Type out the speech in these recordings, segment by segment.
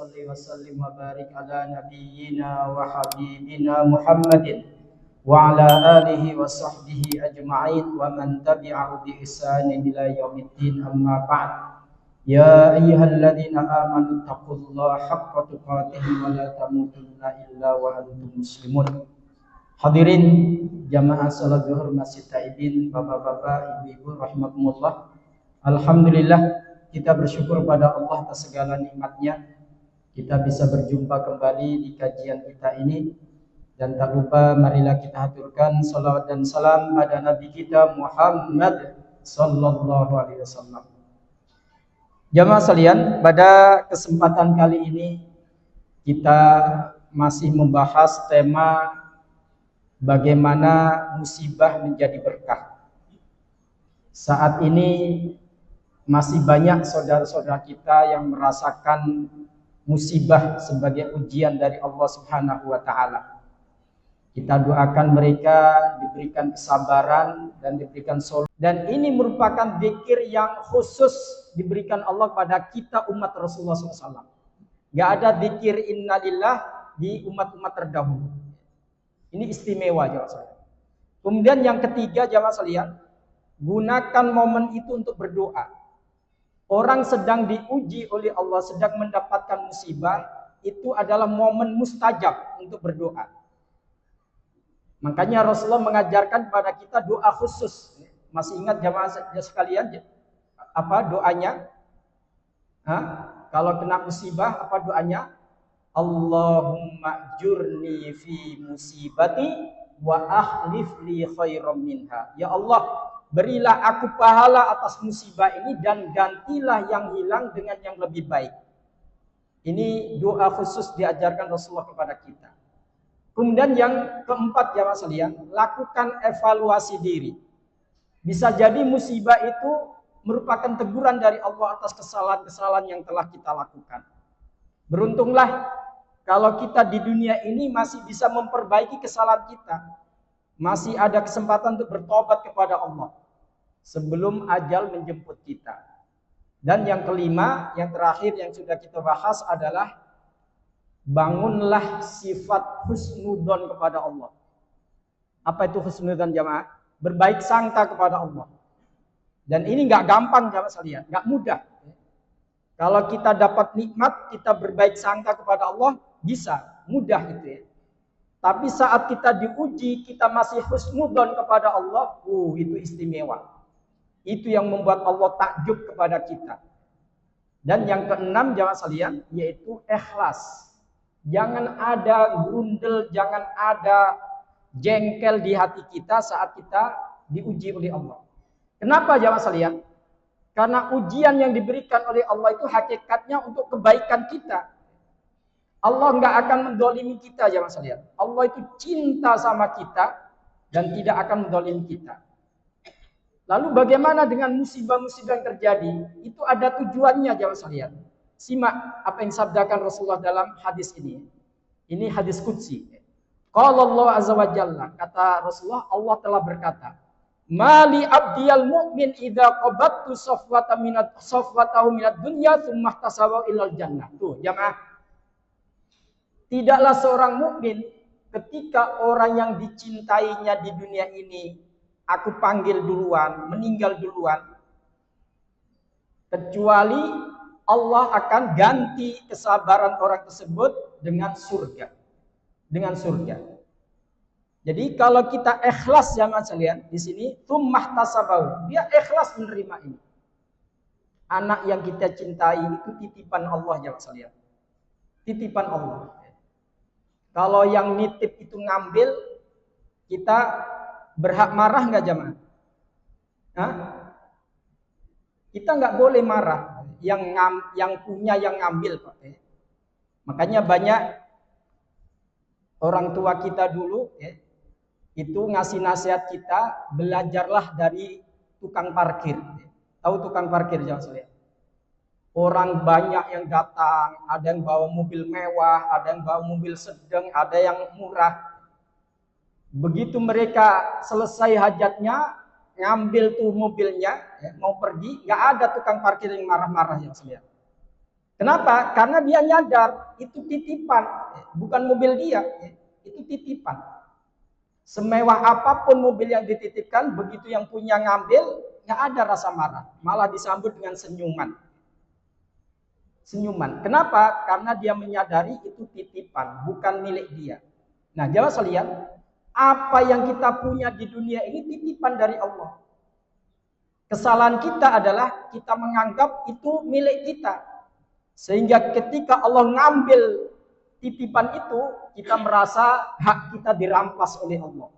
shalli wa sallim wa barik ala nabiyyina wa habibina Muhammadin wa ala alihi wa sahbihi ajma'in wa man tabi'ahu bi ihsanin ila yaumiddin, amma ba'd. Ya ayyuhalladzina amanu taqullaha haqqa tuqatih wa la tamutunna illa wa antum muslimun. Hadirin jamaah salat zuhur Masjid Taibin, bapak-bapak, ibu-ibu rahimakumullah. Alhamdulillah, kita bersyukur pada Allah atas segala nikmatnya. Kita bisa berjumpa kembali di kajian kita ini. Dan tak lupa marilah kita haturkan salawat dan salam pada Nabi kita Muhammad sallallahu alaihi wasallam. Jamaah sekalian, pada kesempatan kali ini kita masih membahas tema bagaimana musibah menjadi berkah. Saat ini masih banyak saudara-saudara kita yang merasakan musibah sebagai ujian dari Allah Subhanahu wa taala. Kita doakan mereka diberikan kesabaran dan diberikan solusi. Dan ini merupakan zikir yang khusus diberikan Allah pada kita umat Rasulullah SAW. Gak ada zikir innalillah di umat-umat terdahulu. Ini istimewa jamaah sekalian. Kemudian yang ketiga jamaah sekalian, gunakan momen itu untuk berdoa. Orang sedang diuji oleh Allah, sedang mendapatkan musibah, itu adalah momen mustajab untuk berdoa. Makanya Rasulullah mengajarkan kepada kita doa khusus. Masih ingat jamaah sekalian apa doanya? Kalau kena musibah apa doanya? Allahumma jurni fi musibati wa akhlif li khairam minha. Ya Allah, berilah aku pahala atas musibah ini dan gantilah yang hilang dengan yang lebih baik. Ini doa khusus diajarkan Rasulullah kepada kita. Kemudian yang keempat jamaah sekalian, lakukan evaluasi diri. Bisa jadi musibah itu merupakan teguran dari Allah atas kesalahan-kesalahan yang telah kita lakukan. Beruntunglah kalau kita di dunia ini masih bisa memperbaiki kesalahan kita. Masih ada kesempatan untuk bertobat kepada Allah sebelum ajal menjemput kita. Dan yang kelima, yang terakhir yang sudah kita bahas adalah bangunlah sifat husnudzon kepada Allah. Apa itu husnudzon jamaah? Berbaik sangka kepada Allah. Dan ini nggak gampang jamaah sekalian, nggak mudah. Kalau kita dapat nikmat, kita berbaik sangka kepada Allah, bisa, mudah itu ya. Tapi saat kita diuji, kita masih husnudzon kepada Allah, itu istimewa. Itu yang membuat Allah takjub kepada kita. Dan yang keenam jamaah sekalian, yaitu ikhlas. Jangan ada grundel, jangan ada jengkel di hati kita saat kita diuji oleh Allah. Kenapa jamaah sekalian? Karena ujian yang diberikan oleh Allah itu hakikatnya untuk kebaikan kita. Allah nggak akan mendolimi kita jamaah sekalian. Allah itu cinta sama kita dan tidak akan mendolimi kita. Lalu bagaimana dengan musibah-musibah yang terjadi? Itu ada tujuannya jamaah sekalian. Simak apa yang sabdakan Rasulullah dalam hadis ini. Ini hadis qudsi. Qala Allah azza wa jalla, kata Rasulullah, Allah telah berkata, Mali abdiyal mu'min idza qabattu safwatahu minad dunya tsumma ihtasabahu ilal jannah. Tuh, jamaah. Tidaklah seorang mukmin ketika orang yang dicintainya di dunia ini aku panggil duluan, meninggal duluan, kecuali Allah akan ganti kesabaran orang tersebut dengan surga. Dengan surga. Jadi kalau kita ikhlas jamaah sekalian di sini tsumma ihtasabahu, dia ikhlas menerima ini. Anak yang kita cintai itu titipan Allah jamaah sekalian. Titipan Allah. Kalau yang nitip itu ngambil, kita berhak marah nggak jamaah? Kita nggak boleh marah. Yang punya yang ngambil Pak. Makanya banyak orang tua kita dulu itu ngasih nasihat kita, belajarlah dari tukang parkir. Tahu tukang parkir jangan sekalian? Orang banyak yang datang, ada yang bawa mobil mewah, ada yang bawa mobil sedang, ada yang murah. Begitu mereka selesai hajatnya, ngambil tuh mobilnya, mau pergi, nggak ada tukang parkir yang marah-marah yang sekalian. Kenapa? Karena dia nyadar itu titipan, bukan mobil dia, itu titipan. Semewah apapun mobil yang dititipkan, begitu yang punya ngambil, nggak ada rasa marah, malah disambut dengan senyuman. Senyuman. Kenapa? Karena dia menyadari itu titipan, bukan milik dia. Nah, jamaah sekalian, apa yang kita punya di dunia ini titipan dari Allah. Kesalahan kita adalah kita menganggap itu milik kita. Sehingga ketika Allah ngambil titipan itu, kita merasa hak kita dirampas oleh Allah.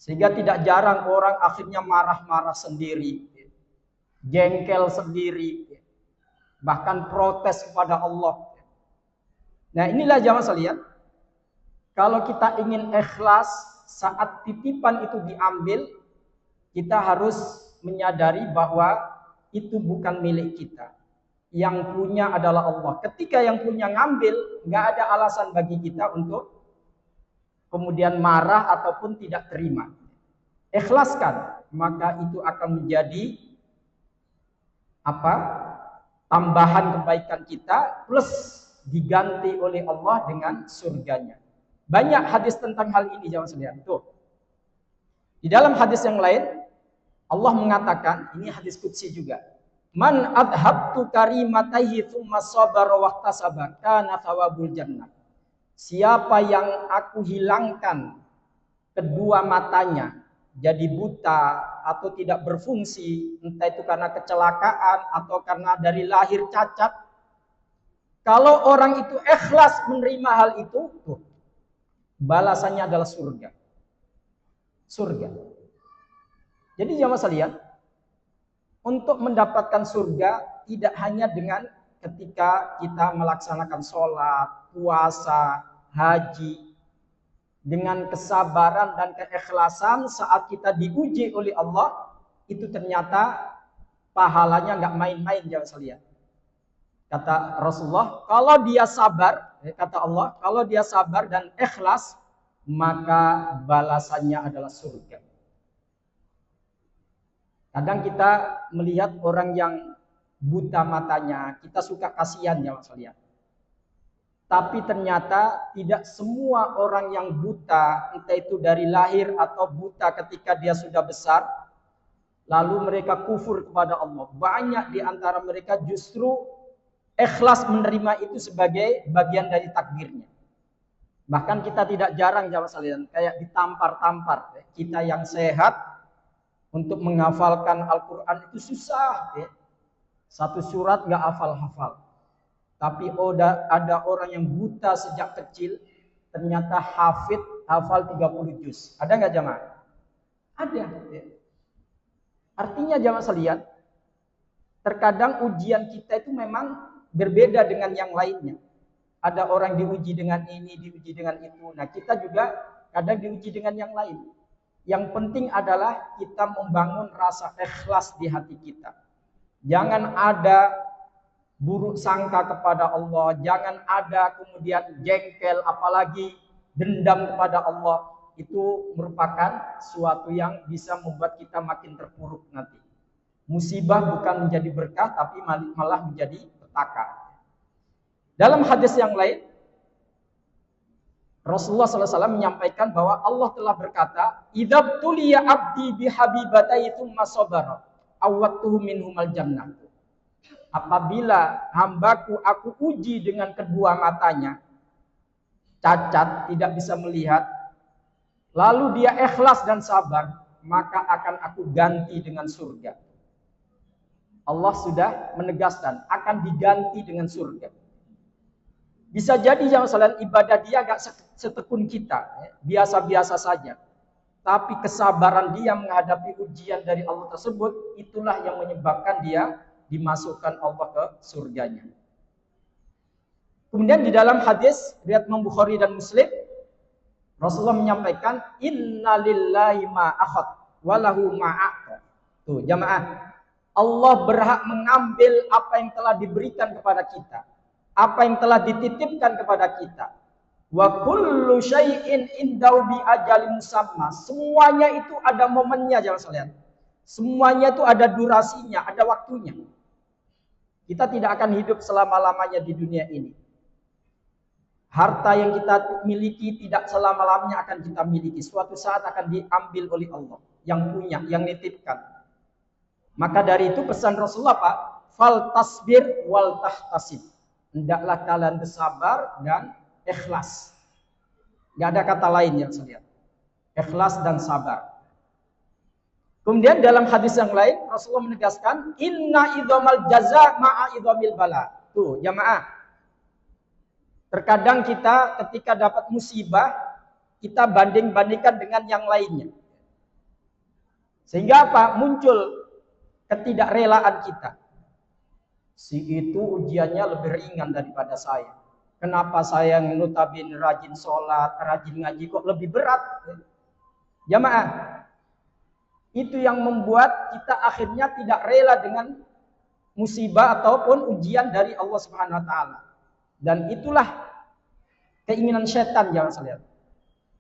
Sehingga tidak jarang orang akhirnya marah-marah sendiri, jengkel sendiri, bahkan protes kepada Allah. Nah, inilah jamaah sekalian, kalau kita ingin ikhlas saat titipan itu diambil, kita harus menyadari bahwa itu bukan milik kita. Yang punya adalah Allah. Ketika yang punya ngambil, nggak ada alasan bagi kita untuk kemudian marah ataupun tidak terima. Ikhlaskan, maka itu akan menjadi tambahan kebaikan kita plus diganti oleh Allah dengan surganya. Banyak hadis tentang hal ini, jangan sekalian. Tuh. Di dalam hadis yang lain, Allah mengatakan, ini hadis qudsi juga. Man adhabtu karimataihi thumma sabara wahtasaba kana thawabul jannah. Siapa yang aku hilangkan kedua matanya jadi buta atau tidak berfungsi, entah itu karena kecelakaan atau karena dari lahir cacat. Kalau orang itu ikhlas menerima hal itu, tuh, balasannya adalah surga. Surga. Jadi jamaah sekalian, untuk mendapatkan surga tidak hanya dengan ketika kita melaksanakan sholat, puasa, haji, dengan kesabaran dan keikhlasan saat kita diuji oleh Allah, itu ternyata pahalanya nggak main-main jamaah sekalian. Kata Rasulullah, kalau dia sabar, kata Allah, kalau dia sabar dan ikhlas, maka balasannya adalah surga. Kadang kita melihat orang yang buta matanya, kita suka kasihan ya Mas lihat. Tapi ternyata tidak semua orang yang buta, entah itu dari lahir atau buta ketika dia sudah besar, lalu mereka kufur kepada Allah. Banyak di antara mereka justru ikhlas menerima itu sebagai bagian dari takdirnya. Bahkan kita tidak jarang jamaah sekalian, kayak ditampar-tampar. Kita yang sehat, untuk menghafalkan Al-Quran itu susah. Ya. Satu surat gak hafal-hafal. Tapi ada orang yang buta sejak kecil, ternyata hafal 30 juz. Ada gak jamaah? Ada. Ya. Artinya jamaah sekalian, terkadang ujian kita itu memang berbeda dengan yang lainnya. Ada orang diuji dengan ini, diuji dengan itu. Nah kita juga kadang diuji dengan yang lain. Yang penting adalah kita membangun rasa ikhlas di hati kita. Jangan ada buruk sangka kepada Allah. Jangan ada kemudian jengkel, apalagi dendam kepada Allah. Itu merupakan suatu yang bisa membuat kita makin terpuruk nanti. Musibah bukan menjadi berkah, tapi malah menjadi petaka. Dalam hadis yang lain, Rasulullah SAW menyampaikan bahwa Allah telah berkata, "Idzab tuliya abdi bihabibatai tsumma sabara, awwatuhu minhumal jannah." Apabila hambaku aku uji dengan kedua matanya, cacat, tidak bisa melihat, lalu dia ikhlas dan sabar, maka akan aku ganti dengan surga. Allah sudah menegaskan akan diganti dengan surga. Bisa jadi jamaah sekalian ibadah dia agak setekun kita, biasa-biasa saja. Tapi kesabaran dia menghadapi ujian dari Allah tersebut, itulah yang menyebabkan dia dimasukkan Allah ke surganya. Kemudian di dalam hadis riwayat Imam Bukhari dan Muslim, Rasulullah menyampaikan, "Inna lillahi ma akhad wa lahu ma a'ta." Tuh, jamaah, Allah berhak mengambil apa yang telah diberikan kepada kita. Apa yang telah dititipkan kepada kita. Wa kullu syai'in indahu bi ajalin musamma. Semuanya itu ada momennya, jangan sekalian. Semuanya itu ada durasinya, ada waktunya. Kita tidak akan hidup selama-lamanya di dunia ini. Harta yang kita miliki tidak selama-lamanya akan kita miliki. Suatu saat akan diambil oleh Allah yang punya, yang nitipkan. Maka dari itu pesan Rasulullah, Pak, fal tasbir wal tahtasib. Hendaklah kalian bersabar dan ikhlas. Gak ada kata lain yang saya lihat. Ikhlas dan sabar. Kemudian dalam hadis yang lain Rasulullah menegaskan inna idhamal jaza ma'a idhamil bala. Tuh, jamaah. Terkadang kita ketika dapat musibah, kita banding-bandingkan dengan yang lainnya. Sehingga apa? Muncul ketidakrelaan kita. Si itu ujiannya lebih ringan daripada saya. Kenapa saya yang notabene rajin sholat, rajin ngaji kok lebih berat? Jamaah, itu yang membuat kita akhirnya tidak rela dengan musibah ataupun ujian dari Allah Subhanahu wa taala. Dan itulah keinginan setan, jangan saya lihat.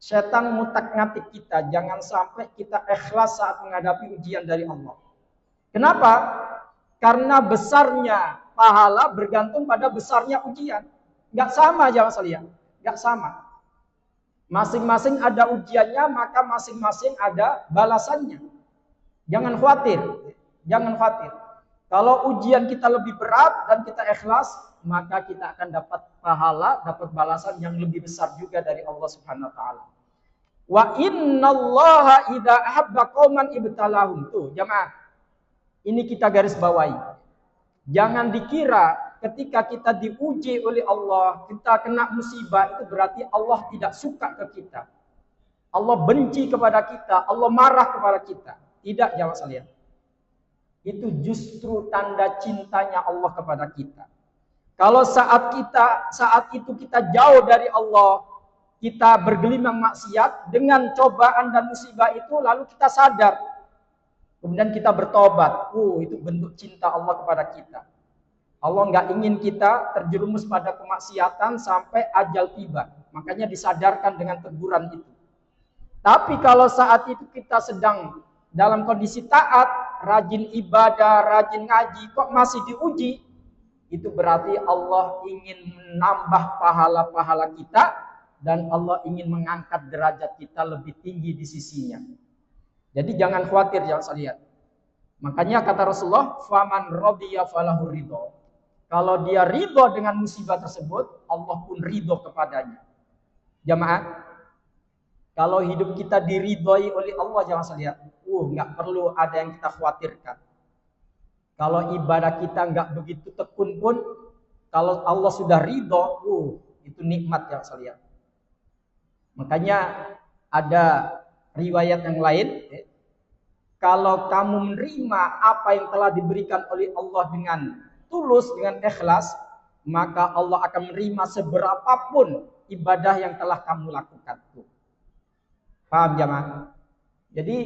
Setan ngutak-ngatik kita, jangan sampai kita ikhlas saat menghadapi ujian dari Allah. Kenapa? Karena besarnya pahala bergantung pada besarnya ujian. Gak sama, jangan saya lihat. Gak sama. Masing-masing ada ujiannya, maka masing-masing ada balasannya. Jangan khawatir. Jangan khawatir. Kalau ujian kita lebih berat dan kita ikhlas, maka kita akan dapat pahala, dapat balasan yang lebih besar juga dari Allah Subhanahu wa taala. Wa innallaha idza ahabba qauman ibtalahum. Tuh, jemaah. Ini kita garis bawahi. Jangan dikira ketika kita diuji oleh Allah, kita kena musibah, itu berarti Allah tidak suka ke kita. Allah benci kepada kita, Allah marah kepada kita. Tidak, jangan sekalian. Itu justru tanda cintanya Allah kepada kita. Kalau saat itu kita jauh dari Allah, kita bergelimang maksiat dengan cobaan dan musibah itu, lalu kita sadar, kemudian kita bertobat. Itu bentuk cinta Allah kepada kita. Allah nggak ingin kita terjerumus pada kemaksiatan sampai ajal tiba. Makanya disadarkan dengan teguran itu. Tapi kalau saat itu kita sedang dalam kondisi taat, rajin ibadah, rajin ngaji, kok masih diuji, itu berarti Allah ingin menambah pahala-pahala kita dan Allah ingin mengangkat derajat kita lebih tinggi di sisinya. Jadi jangan khawatir, jangan saya lihat. Makanya kata Rasulullah, faman radiya falahu ridho. Kalau dia ridho dengan musibah tersebut, Allah pun ridho kepadanya. Jamaah, kalau hidup kita diridhoi oleh Allah, jangan saya lihat. Nggak perlu ada yang kita khawatirkan. Kalau ibadah kita nggak begitu tekun pun, kalau Allah sudah ridho, itu nikmat yang saya lihat. Makanya ada riwayat yang lain, kalau kamu menerima apa yang telah diberikan oleh Allah dengan tulus, dengan ikhlas, maka Allah akan menerima seberapapun ibadah yang telah kamu lakukan. Paham jamaah? Jadi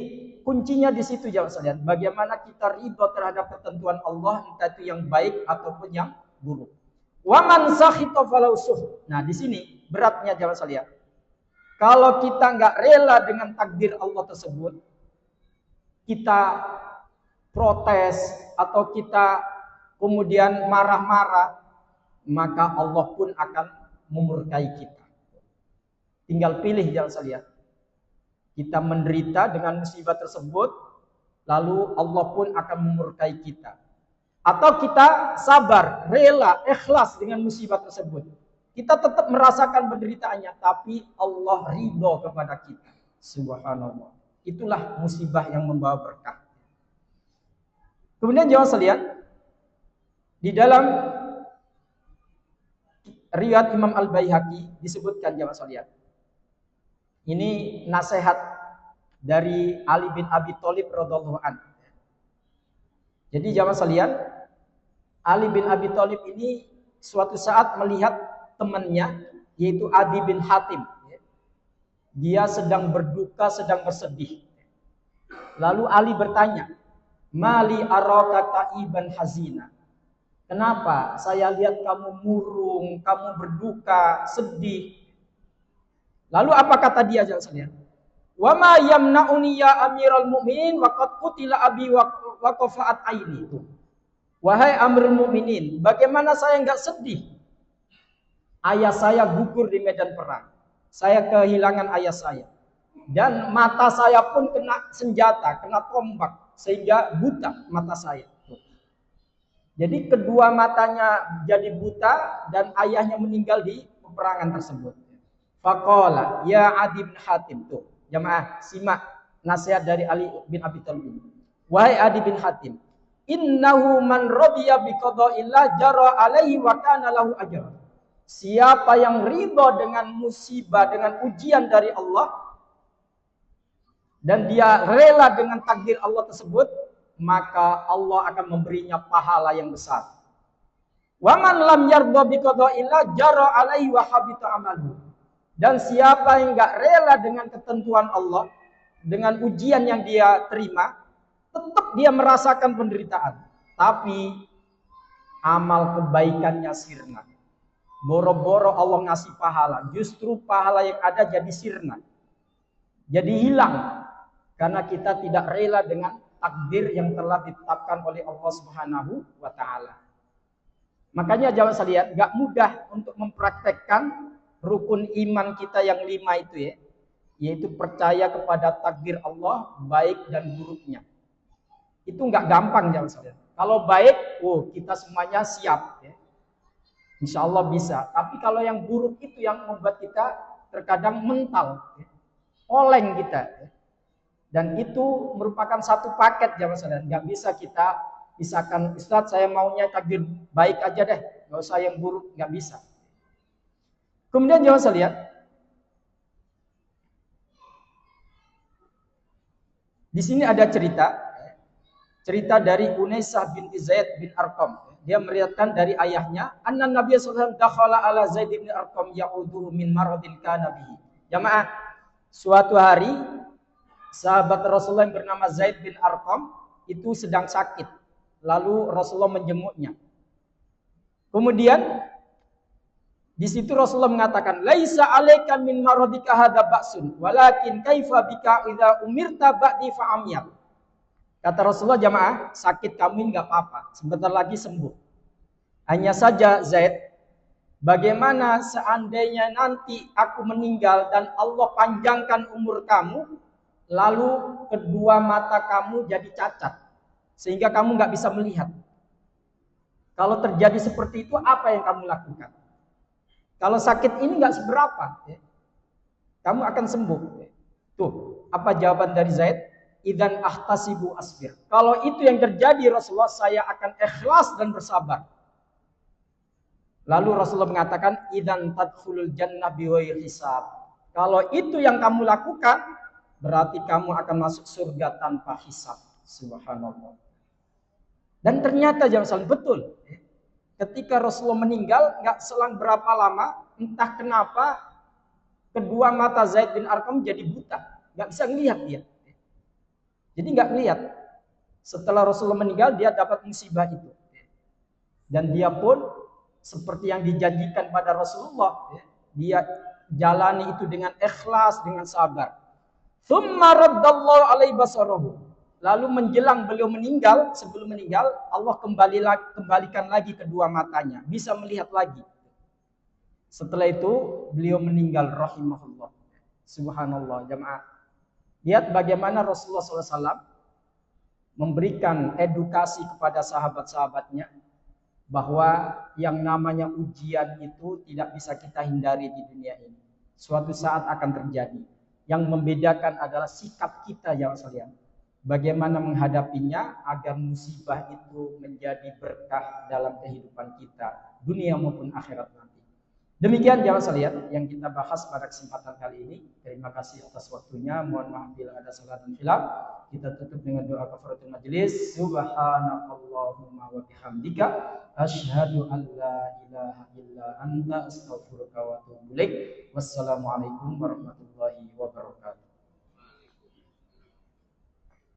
kuncinya di situ, jangan saya lihat. Bagaimana kita ridho terhadap ketentuan Allah, entah itu yang baik ataupun yang buruk. Wa man sakhita falau suh. Nah, di sini beratnya, jangan saya lihat. Kalau kita nggak rela dengan takdir Allah tersebut, kita protes atau kita kemudian marah-marah, maka Allah pun akan memurkai kita. Tinggal pilih, jangan saya lihat. Kita menderita dengan musibah tersebut, lalu Allah pun akan memurkai kita. Atau kita sabar, rela, ikhlas dengan musibah tersebut. Kita tetap merasakan penderitaannya, tapi Allah ridho kepada kita. Subhanallah. Itulah musibah yang membawa berkah. Kemudian jangan saya lihat, di dalam riwayat Imam Al-Baihaqi disebutkan, jangan saya lihat. Ini nasihat dari Ali bin Abi Thalib radhiyallahu anhu. Jadi jangan saya lihat, Ali bin Abi Thalib ini suatu saat melihat temannya, yaitu Adi bin Hatim. Dia sedang berduka, sedang bersedih. Lalu Ali bertanya, Mali araka ta'iban hazina. Kenapa? Saya lihat kamu murung, kamu berduka, sedih. Lalu apa kata dia, jangan sekalian? Wa ma yamna'uni ya Amirul Mukminin wa qad qutila abi wa qafa'at aini. Wahai Amirul Mukminin, bagaimana saya nggak sedih? Ayah saya gugur di medan perang. Saya kehilangan ayah saya. Dan mata saya pun kena senjata, kena tombak. Sehingga buta mata saya. Jadi kedua matanya jadi buta dan ayahnya meninggal di peperangan tersebut. Faqala ya Adi bin Hatim, tuh jamaah simak nasihat dari Ali bin Abi Thalib. Wahai Adi bin Hatim, innahu man radiya bi qada'illah jara alaihi wa kana lahu ajr. Siapa yang ridho dengan musibah, dengan ujian dari Allah dan dia rela dengan takdir Allah tersebut, maka Allah akan memberinya pahala yang besar. Wa man lam yardha bi qada'illah jara alaihi wa habita amaluhu. Dan siapa yang enggak rela dengan ketentuan Allah, dengan ujian yang dia terima, tetap dia merasakan penderitaan, tapi amal kebaikannya sirna. Boro-boro Allah ngasih pahala, justru pahala yang ada jadi sirna, jadi hilang, karena kita tidak rela dengan takdir yang telah ditetapkan oleh Allah Subhanahu wa taala. Makanya jangan saya lihat, gak mudah untuk mempraktekkan rukun iman kita yang 5 itu ya, yaitu percaya kepada takdir Allah baik dan buruknya. Itu nggak gampang jangan saya lihat. Kalau baik, kita semuanya siap ya. Insya Allah bisa. Tapi kalau yang buruk itu yang membuat kita terkadang mental, ya. Oleng kita. Ya. Dan itu merupakan satu paket jangan saya lihat. Nggak bisa kita pisahkan, Ustadz saya maunya takdir baik aja deh, nggak usah yang buruk, nggak bisa. Kemudian jangan saya lihat, di sini ada cerita dari Unaisah binti Zaid bin Arqam. Dia meriwayatkan dari ayahnya, anna Nabi sallallahu alaihi wasallam dakhala ala Zaid bin Arqam ya'uduhu min maradin kana bihi. Jamaah, suatu hari sahabat Rasulullah yang bernama Zaid bin Arqam itu sedang sakit. Lalu Rasulullah menjenguknya. Kemudian di situ Rasulullah mengatakan, "Laisa 'alaika min maradika hadza ba'sun, walakin kaifa bika idza umirta ba'di fa'amiyat." Kata Rasulullah, jamaah, sakit kamu ini enggak apa-apa, sebentar lagi sembuh. Hanya saja Zaid, bagaimana seandainya nanti aku meninggal dan Allah panjangkan umur kamu, lalu kedua mata kamu jadi cacat, sehingga kamu nggak bisa melihat. Kalau terjadi seperti itu, apa yang kamu lakukan? Kalau sakit ini nggak seberapa, ya, kamu akan sembuh. Tuh, apa jawaban dari Zaid? Idzan ahtasibu asbir. Kalau itu yang terjadi Rasulullah, saya akan ikhlas dan bersabar. Lalu Rasulullah mengatakan, idzan tadkhulul jannah bighairi hisab. Kalau itu yang kamu lakukan, berarti kamu akan masuk surga tanpa hisab. Subhanallah. Dan ternyata jangan salah, betul. Ketika Rasulullah meninggal, nggak selang berapa lama, entah kenapa kedua mata Zaid bin Arqam jadi buta, nggak bisa ngelihat dia. Jadi nggak ngelihat. Setelah Rasulullah meninggal, dia dapat musibah itu, dan dia pun seperti yang dijanjikan pada Rasulullah, dia jalani itu dengan ikhlas, dengan sabar. Tsumma raddallahu alaihi basarahu. Lalu menjelang beliau meninggal, sebelum meninggal, Allah kembalikan lagi kedua matanya, bisa melihat lagi. Setelah itu beliau meninggal rahimahullah. Subhanallah, jamaah. Lihat bagaimana Rasulullah SAW memberikan edukasi kepada sahabat-sahabatnya bahwa yang namanya ujian itu tidak bisa kita hindari di dunia ini. Suatu saat akan terjadi. Yang membedakan adalah sikap kita yang sekalian. Bagaimana menghadapinya agar musibah itu menjadi berkah dalam kehidupan kita, dunia maupun akhirat nanti. Demikian jamaah sekalian yang kita bahas pada kesempatan kali ini. Terima kasih atas waktunya. Mohon maaf bila ada salah dan khilaf. Kita tutup dengan doa kafaratul majelis. Subhanakallahumma wa bihamdika asyhadu an la ilaha illa anta astaghfiruka wa atubu ilaik. Wassalamualaikum warahmatullahi wabarakatuh.